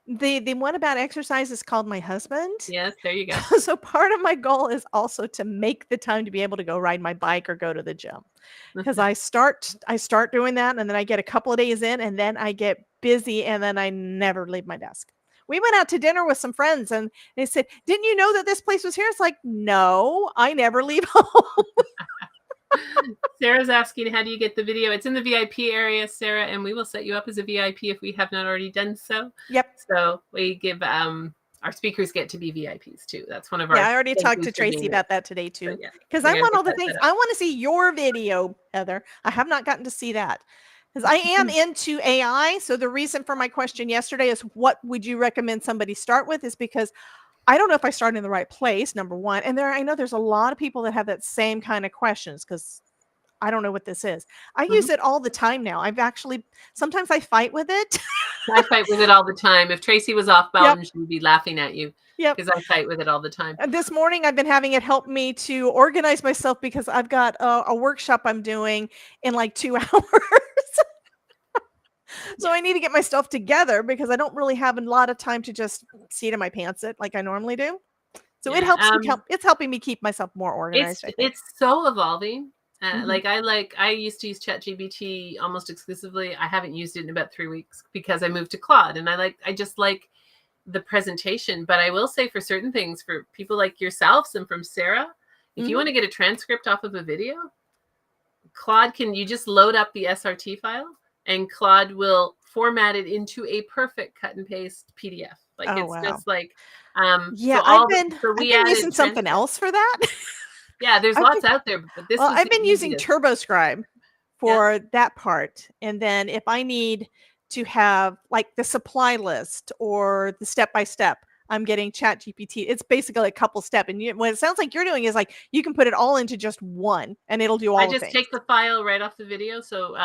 The one about exercise is called my husband. Yes, there you go. So part of my goal is also to make the time to be able to go ride my bike or go to the gym. Because I start doing that, and then I get a couple of days in, and then I get busy, and then I never leave my desk. We went out to dinner with some friends, and they said, "Didn't you know that this place was here?" It's like, no, I never leave home. Sarah's asking, how do you get the video? It's in the VIP area, Sarah, and we will set you up as a VIP if we have not already done so. Yep. So we give our speakers get to be VIPs too. That's one of our. Yeah, I already talked to Tracy about that today too. Because Yeah, I want all the things. I want to see your video, Heather. I have not gotten to see that. Because I am into AI. So the reason for my question yesterday is, what would you recommend somebody start with? Is because I don't know if I started in the right place, number one. And I know there's a lot of people that have that same kind of questions, because I don't know what this is. I use it all the time now. Sometimes I fight with it. I fight with it all the time. If Tracy was off balance, she would be laughing at you. Yep. Because I fight with it all the time. And this morning I've been having it help me to organize myself, because I've got a workshop I'm doing in like 2 hours. So I need to get my stuff together, because I don't really have a lot of time to just seat in my pants it like I normally do. So it helps me it's helping me keep myself more organized. It's so evolving. I used to use ChatGPT almost exclusively. I haven't used it in about 3 weeks because I moved to Claude, and I just like the presentation. But I will say, for certain things, for people like yourselves and from Sarah, if you want to get a transcript off of a video, Claude you just load up the SRT file, and Claude will format it into a perfect cut and paste PDF. Just like, yeah, I've been using something else for that. Yeah, there's lots out there, but this I've been using TurboScribe for that part. And then if I need to have like the supply list or the step-by-step, I'm getting ChatGPT. It's basically a couple step. And what it sounds like you're doing is like, you can put it all into just one, and it'll do all the things. I just take the file right off the video. So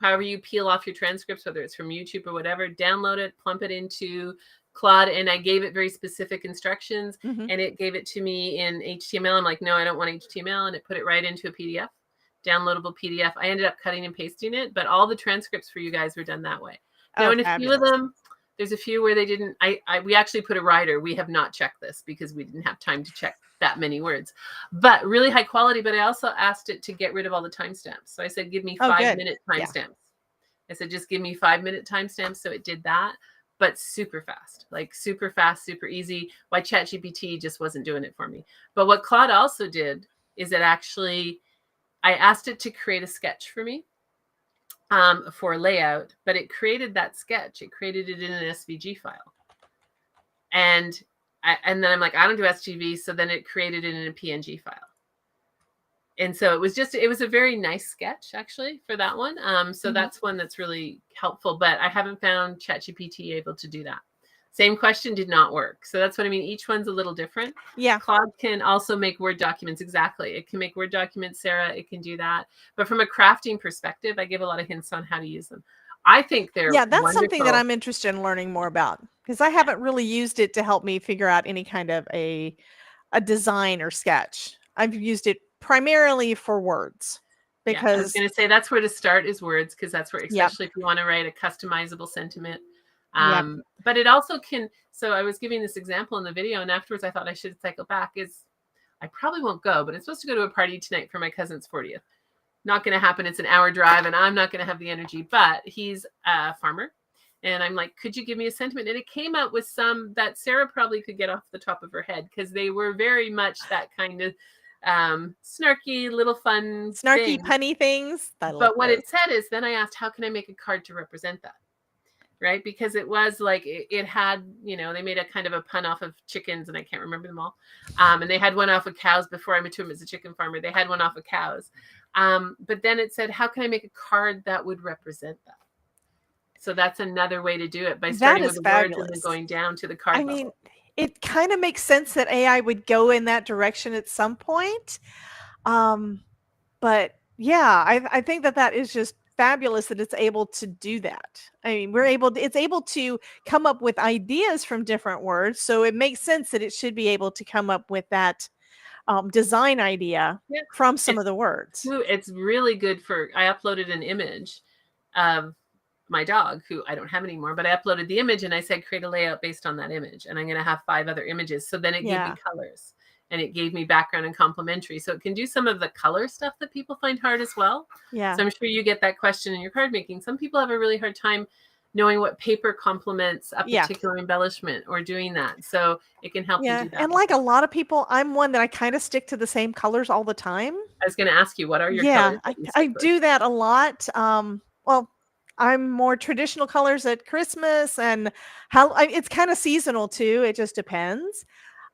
however you peel off your transcripts, whether it's from YouTube or whatever, download it, plump it into Claude, and I gave it very specific instructions, and it gave it to me in HTML. I'm like, no, I don't want HTML, and it put it right into a PDF, downloadable PDF. I ended up cutting and pasting it, but all the transcripts for you guys were done that way. Now, in a few of them, there's a few where they didn't. We actually put a writer. We have not checked this because we didn't have time to check that many words, but really high quality. But I also asked it to get rid of all the timestamps. So I said, give me 5-minute timestamps. I said, just give me 5-minute timestamps. So it did that. But super fast, super easy. Why ChatGPT just wasn't doing it for me. But what Claude also did is I asked it to create a sketch for me for layout, but it created that sketch. It created it in an SVG file. And then I'm like, I don't do SVG. So then it created it in a PNG file. And so it was a very nice sketch, actually, for that one. So that's one that's really helpful, but I haven't found ChatGPT able to do that. Same question did not work. So that's what I mean. Each one's a little different. Yeah. Claude can also make Word documents. Exactly. It can make Word documents, Sarah. It can do that. But from a crafting perspective, I give a lot of hints on how to use them. I think they're that's wonderful. Something that I'm interested in learning more about, because I haven't really used it to help me figure out any kind of a design or sketch. I've used it primarily for words I was because going to say that's where to start is words, because that's where, Yep. especially if you want to write a customizable sentiment. Yep. But it also can. So I was giving this example in the video, and afterwards I thought I should cycle back. I probably won't go, but I'm supposed to go to a party tonight for my cousin's 40th. Not going to happen. It's an hour drive, and I'm not going to have the energy. But he's a farmer, and I'm like, could you give me a sentiment? And it came out with some that Sarah probably could get off the top of her head, because they were very much that kind of snarky, little fun, snarky, things. punny things. But what it said is, then I asked, how can I make a card to represent that? Right? Because it was like, it had, they made a kind of a pun off of chickens, and I can't remember them all. And they had one off of cows before I met him as a chicken farmer. They had one off of cows. But then it said, how can I make a card that would represent that? So that's another way to do it, by starting with the words and then going down to the card level. mean, it kind of makes sense that AI would go in that direction at some point. But yeah, I think that is just fabulous that it's able to do that. I mean, it's able to come up with ideas from different words. So it makes sense that it should be able to come up with that design idea from some of the words. It's really good I uploaded an image of my dog, who I don't have anymore, but I uploaded the image and I said, create a layout based on that image. And I'm going to have 5 other images. So then it gave me colors, and it gave me background and complementary. So it can do some of the color stuff that people find hard as well. Yeah. So I'm sure you get that question in your card making. Some people have a really hard time knowing what paper complements a particular embellishment or doing that. So it can help you do that. And like a lot of people, I'm one that I kind of stick to the same colors all the time. I was going to ask you, what are your colors? I do that a lot. Well, I'm more traditional colors at Christmas, and it's kind of seasonal too. It just depends.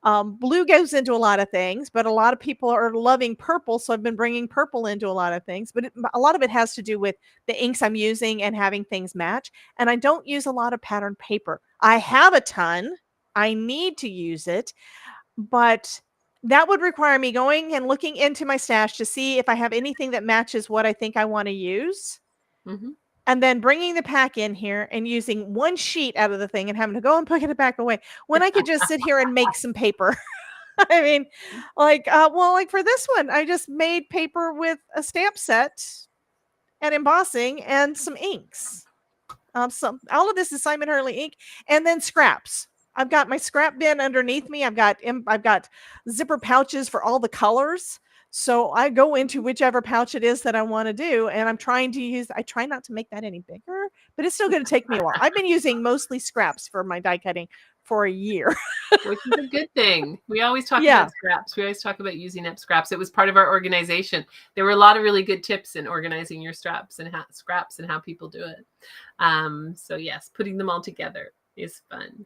Blue goes into a lot of things, but a lot of people are loving purple. So I've been bringing purple into a lot of things, but a lot of it has to do with the inks I'm using and having things match. And I don't use a lot of patterned paper. I have a ton. I need to use it, but that would require me going and looking into my stash to see if I have anything that matches what I think I want to use. And then bringing the pack in here and using one sheet out of the thing and having to go and put it back away when I could just sit here and make some paper. I mean, like for this one, I just made paper with a stamp set and embossing and some inks. All of this is Simon Hurley ink, and then scraps. I've got my scrap bin underneath me. I've got zipper pouches for all the colors. So I go into whichever pouch it is that I want to do, and I try not to make that any bigger, but it's still going to take me a while. I've been using mostly scraps for my die cutting for a year. Which is a good thing. We always talk about scraps. We always talk about using up scraps. It was part of our organization. There were a lot of really good tips in organizing your scraps and how people do it. So yes, putting them all together is fun.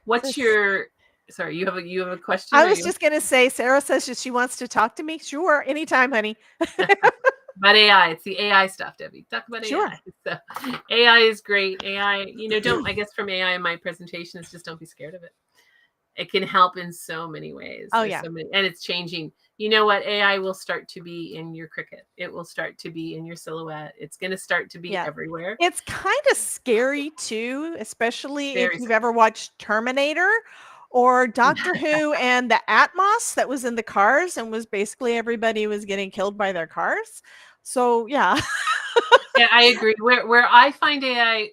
What's your... Sorry, you have a question? I was just going to say, Sarah says that she wants to talk to me. Sure. Anytime, honey. About AI. It's the AI stuff, Debbie. Talk about AI. So, AI is great. AI, I guess from AI in my presentation is just don't be scared of it. It can help in so many ways. Oh, There's yeah. And it's changing. You know what? AI will start to be in your Cricut. It will start to be in your Silhouette. It's going to start to be everywhere. It's kind of scary too, especially Very if you've ever watched Terminator or Doctor Who and the Atmos that was in the cars, and was basically everybody was getting killed by their cars. So yeah. Yeah, I agree. Where I find AI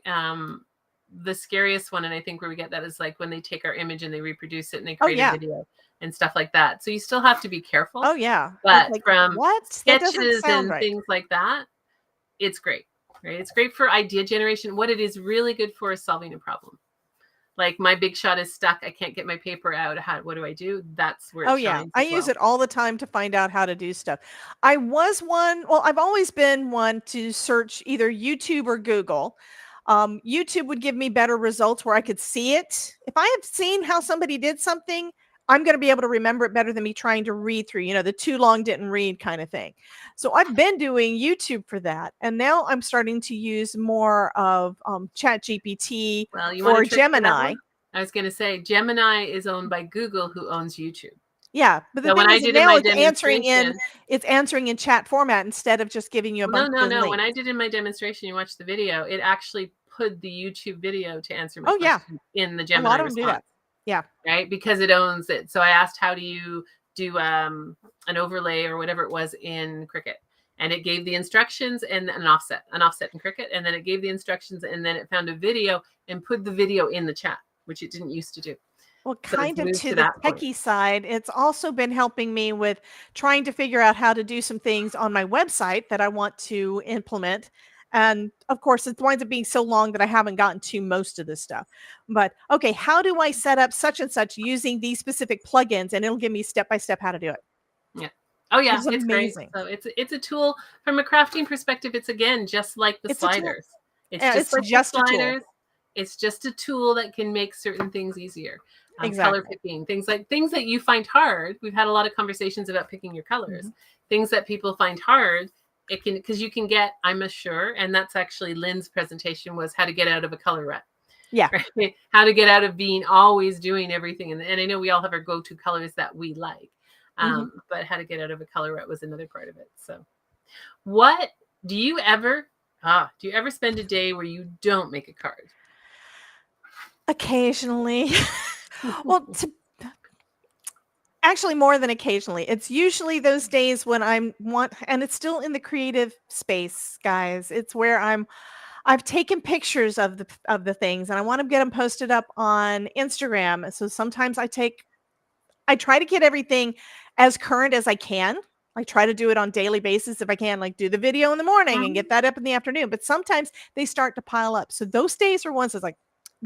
the scariest one, and I think where we get that is like when they take our image and they reproduce it and they create a video and stuff like that. So you still have to be careful. Oh yeah. But like, from sketches and right. things like that, it's great. Right? It's great for idea generation. What it is really good for is solving a problem. Like my big shot is stuck. I can't get my paper out. What do I do? That's where it shines. I use it all the time to find out how to do stuff. I've always been one to search either YouTube or Google. YouTube would give me better results where I could see it. If I have seen how somebody did something, I'm going to be able to remember it better than me trying to read through, the too long didn't read kind of thing. So I've been doing YouTube for that. And now I'm starting to use more of ChatGPT or Gemini. I was going to say Gemini is owned by Google, who owns YouTube. Yeah, but the thing is now it's answering in chat format instead of just giving you a bunch of links. When I did in my demonstration, you watched the video, it actually put the YouTube video to answer my question in the Gemini response. Do that. Yeah. Right. Because it owns it. So I asked, how do you do an overlay or whatever it was in Cricut. And it gave the instructions and an offset in Cricut. And then it gave the instructions, and then it found a video and put the video in the chat, which it didn't used to do. Well, So kind it's of moved to to the that point. techie side, it's also been helping me with trying to figure out how to do some things on my website that I want to implement. And of course, it winds up being so long that I haven't gotten to most of this stuff. But okay, how do I set up such and such using these specific plugins? And it'll give me step by step how to do it. Yeah. Oh yeah, It's it's great. amazing. So it's a tool from a crafting perspective. It's again just like the It's a tool. sliders. It's Yeah, just it's like just the a tool. sliders. It's just a tool that can make certain things easier. Color Exactly. picking, things that you find hard. We've had a lot of conversations about picking your colors. Things that people find hard, it can, because you can get, I'm sure, and that's actually Lynn's presentation, was how to get out of a color rut. Yeah. Right? How to get out of being always doing everything. And I know we all have our go-to colors that we like. But how to get out of a color rut was another part of it. So what do you ever spend a day where you don't make a card? Occasionally. Well, actually more than occasionally. It's usually those days when and it's still in the creative space, guys. It's where I've taken pictures of the things and I want to get them posted up on Instagram. So sometimes I try to get everything as current as I can. I try to do it on daily basis if I can, like do the video in the morning and get that up in the afternoon. But sometimes they start to pile up. So those days are ones that's like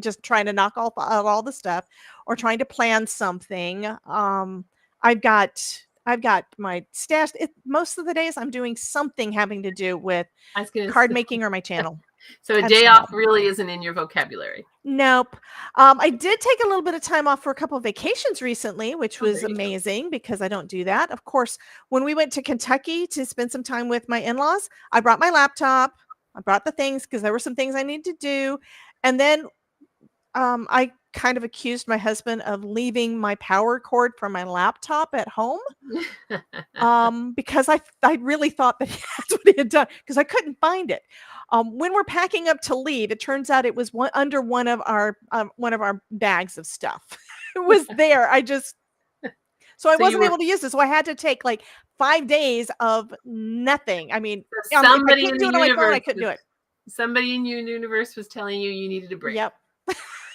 just trying to knock out all the stuff or trying to plan something. I've got my stash. Most of the days I'm doing something having to do with card making or my channel. So a day off really isn't in your vocabulary. Nope. I did take a little bit of time off for a couple of vacations recently, which was amazing because I don't do that. Of course, when we went to Kentucky to spend some time with my in-laws, I brought my laptop. I brought the things because there were some things I needed to do. And then I kind of accused my husband of leaving my power cord from my laptop at home because I really thought that that's what he had done because I couldn't find it. When we're packing up to leave, it turns out it was under one of our bags of stuff. It was there. So I wasn't able to use it. So I had to take like 5 days of nothing. I mean, if I couldn't do it on my phone, I couldn't do it. Somebody in your universe was telling you needed a break. Yep.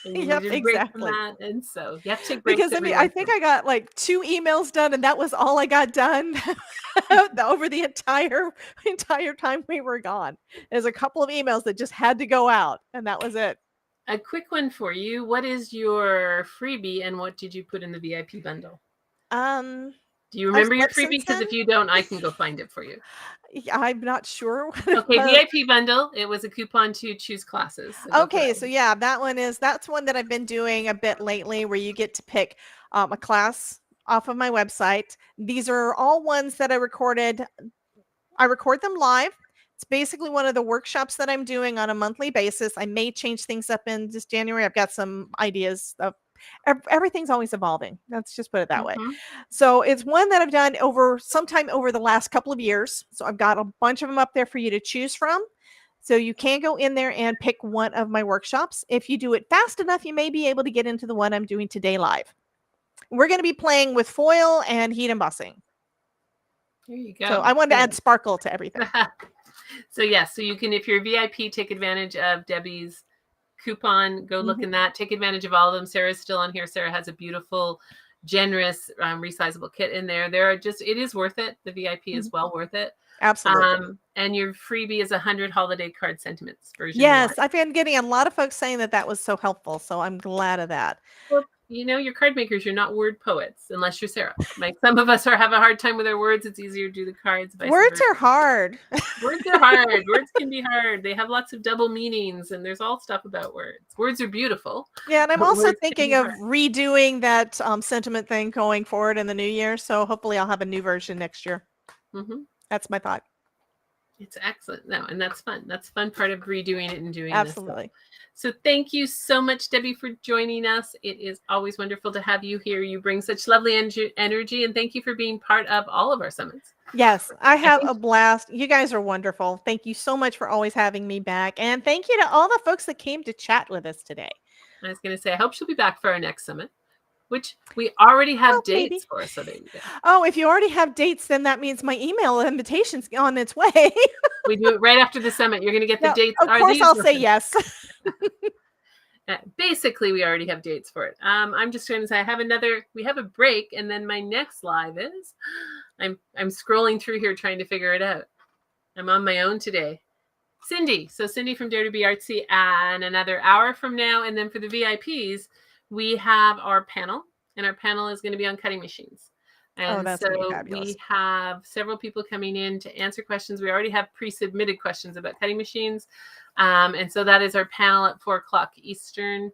Yep, exactly. And so you have to take breaks. Because I mean, I think I got like 2 emails done, and that was all I got done over the entire time we were gone. There's a couple of emails that just had to go out, and that was it. A quick one for you. What is your freebie, and what did you put in the VIP bundle? Do you remember your freebie? Because if you don't, I can go find it for you. I'm not sure. Okay, VIP bundle. It was a coupon to choose classes. Okay, so yeah, that's one that I've been doing a bit lately, where you get to pick a class off of my website. These are all ones that I recorded. I record them live. It's basically one of the workshops that I'm doing on a monthly basis. I may change things up in this January. I've got some ideas of everything's always evolving. Let's just put it that way. So it's one that I've done sometime over the last couple of years. So I've got a bunch of them up there for you to choose from. So you can go in there and pick one of my workshops. If you do it fast enough, you may be able to get into the one I'm doing today live. We're going to be playing with foil and heat embossing. There you go. So I wanted to add sparkle to everything. So yes, so you can, if you're VIP, take advantage of Debbie's coupon. Go look in that. Take advantage of all of them. Sarah's still on here. Sarah has a beautiful, generous, resizable kit in there. It is worth it. The VIP is well worth it. Absolutely. And your freebie is 100 holiday card sentiments version. Yes, I've been getting a lot of folks saying that was so helpful. So I'm glad of that. Well, you're card makers. You're not word poets, unless you're Sarah. Like some of us have a hard time with our words. It's easier to do the cards. Words are hard. Words are hard. Words can be hard. They have lots of double meanings, and there's all stuff about words. Words are beautiful. Yeah, and I'm also thinking of redoing that sentiment thing going forward in the new year. So hopefully I'll have a new version next year. That's my thought. It's excellent. No, and that's fun. That's a fun part of redoing it and doing Absolutely. This. So thank you so much, Debbie, for joining us. It is always wonderful to have you here. You bring such lovely energy, and thank you for being part of all of our summits. Yes, I have a blast. You guys are wonderful. Thank you so much for always having me back. And thank you to all the folks that came to chat with us today. I was going to say, I hope she'll be back for our next summit. which we already have Well, maybe. dates for. So there you go. Oh, if you already have dates, then that means my email invitation's on its way. We do it right after the summit. You're going to get the No, dates. of course, I'll say yes. Basically, we already have dates for it. I'm just going to say we have a break, and then my next live is, I'm scrolling through here trying to figure it out. I'm on my own today. Cindy. So Cindy from Dare to Be Artsy, and another hour from now. And then for the VIPs, we have our panel, and our panel is going to be on cutting machines. And that's so gonna be fabulous. we have several people coming in to answer questions. We already have pre-submitted questions about cutting machines. And so that is our panel at 4:00 Eastern.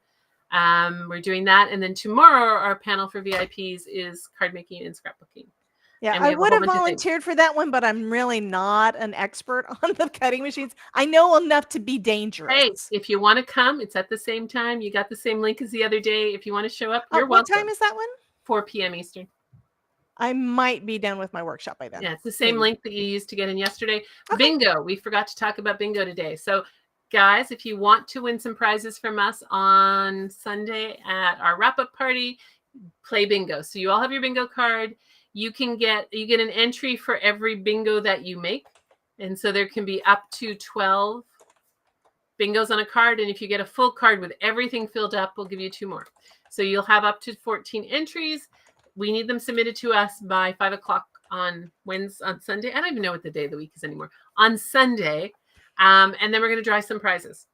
We're doing that. And then tomorrow, our panel for VIPs is card making and scrapbooking. Yeah, And I would have volunteered for that one, but I'm really not an expert on the cutting machines. I know enough to be dangerous. Hey, if you want to come, it's at the same time. You got the same link as the other day. If you want to show up, you're welcome. What time is that one? 4 p.m. Eastern. I might be done with my workshop by then. Yeah, it's the same link that you used to get in yesterday. Okay. Bingo. We forgot to talk about bingo today. So guys, if you want to win some prizes from us on Sunday at our wrap-up party, play bingo. So you all have your bingo card. You get an entry for every bingo that you make. And so there can be up to 12 bingos on a card. And if you get a full card with everything filled up, we'll give you 2 more. So you'll have up to 14 entries. We need them submitted to us by 5:00 on Sunday. I don't even know what the day of the week is anymore. On Sunday. And then we're going to draw some prizes.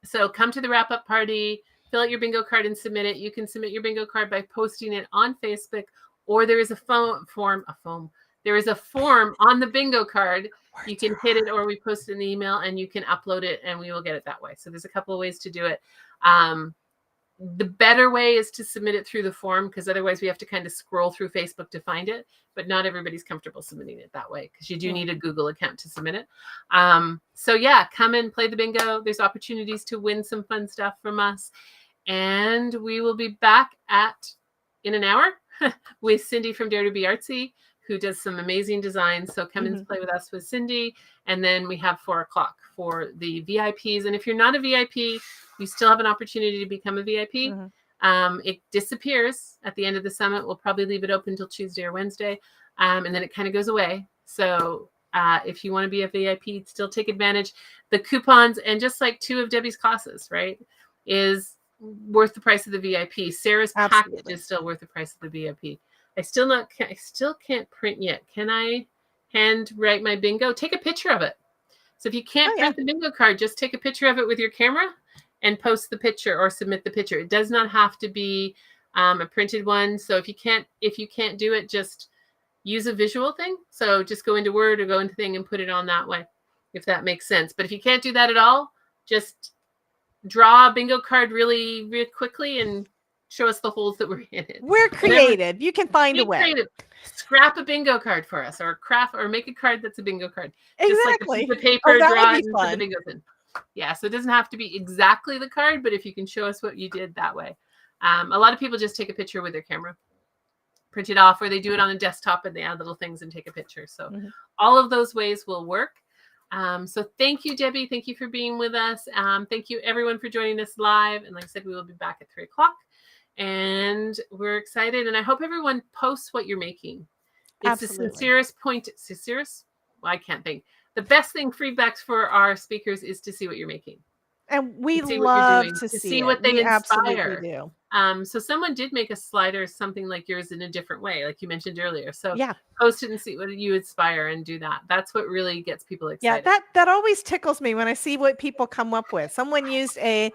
So come to the wrap-up party, fill out your bingo card and submit it. You can submit your bingo card by posting it on Facebook, or there is a form. There is a form on the bingo card. You can hit it, or we post it in the email, and you can upload it, and we will get it that way. So there's a couple of ways to do it. The better way is to submit it through the form, because otherwise we have to kind of scroll through Facebook to find it. But not everybody's comfortable submitting it that way, because you do need a Google account to submit it. So yeah, come and play the bingo. There's opportunities to win some fun stuff from us. And we will be back in an hour with Cindy from Dare to Be Artsy, who does some amazing designs. So come and play with us with Cindy. And then we have 4:00 for the VIPs. And if you're not a VIP, you still have an opportunity to become a VIP. It disappears at the end of the summit. We'll probably leave it open until Tuesday or Wednesday. And then it kind of goes away. So if you want to be a VIP, still take advantage. The coupons, and just like 2 of Debbie's classes, right, is worth the price of the VIP. Sarah's package is still worth the price of the VIP. I still can't print yet. Can I hand write my bingo? Take a picture of it. So if you can't print the bingo card, just take a picture of it with your camera and post the picture or submit the picture. It does not have to be a printed one. So if you can't do it, just use a visual thing. So just go into Word or go into Thing and put it on that way, if that makes sense. But if you can't do that at all, just draw a bingo card really, really quickly and show us the holes that were in it. We're creative. You can find a way. Creative. Scrap a bingo card for us, or make a card that's a bingo card. Exactly. Just like a piece of paper, draw it and fun. put the bingos in. Yeah, so it doesn't have to be exactly the card, but if you can show us what you did that way. A lot of people just take a picture with their camera, print it off, or they do it on a desktop and they add little things and take a picture. So all of those ways will work. So thank you, Debbie. Thank you for being with us. Thank you, everyone, for joining us live. And like I said, we will be back at 3:00. And we're excited. And I hope everyone posts what you're making. It's the sincerest point. Sincerest? Well, I can't think. The best thing feedbacks for our speakers is to see what you're making. And we love to see what they inspire. Absolutely do. So someone did make a slider, something like yours, in a different way, like you mentioned earlier. So yeah, post it and see what you inspire and do that. That's what really gets people excited. Yeah, that always tickles me when I see what people come up with. Someone used I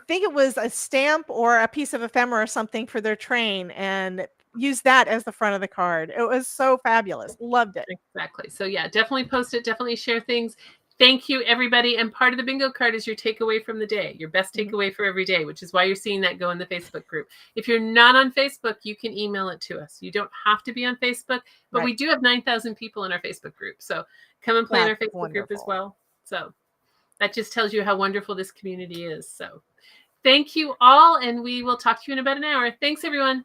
think it was a stamp or a piece of ephemera or something for their train, and use that as the front of the card. It was so fabulous. Loved it. Exactly. So yeah, definitely post it. Definitely share things. Thank you, everybody. And part of the bingo card is your takeaway from the day, your best takeaway for every day, which is why you're seeing that go in the Facebook group. If you're not on Facebook, you can email it to us. You don't have to be on Facebook, but we do have 9,000 people in our Facebook group. So come and play in our Facebook group as well. So that just tells you how wonderful this community is. So thank you all, and we will talk to you in about an hour. Thanks, everyone.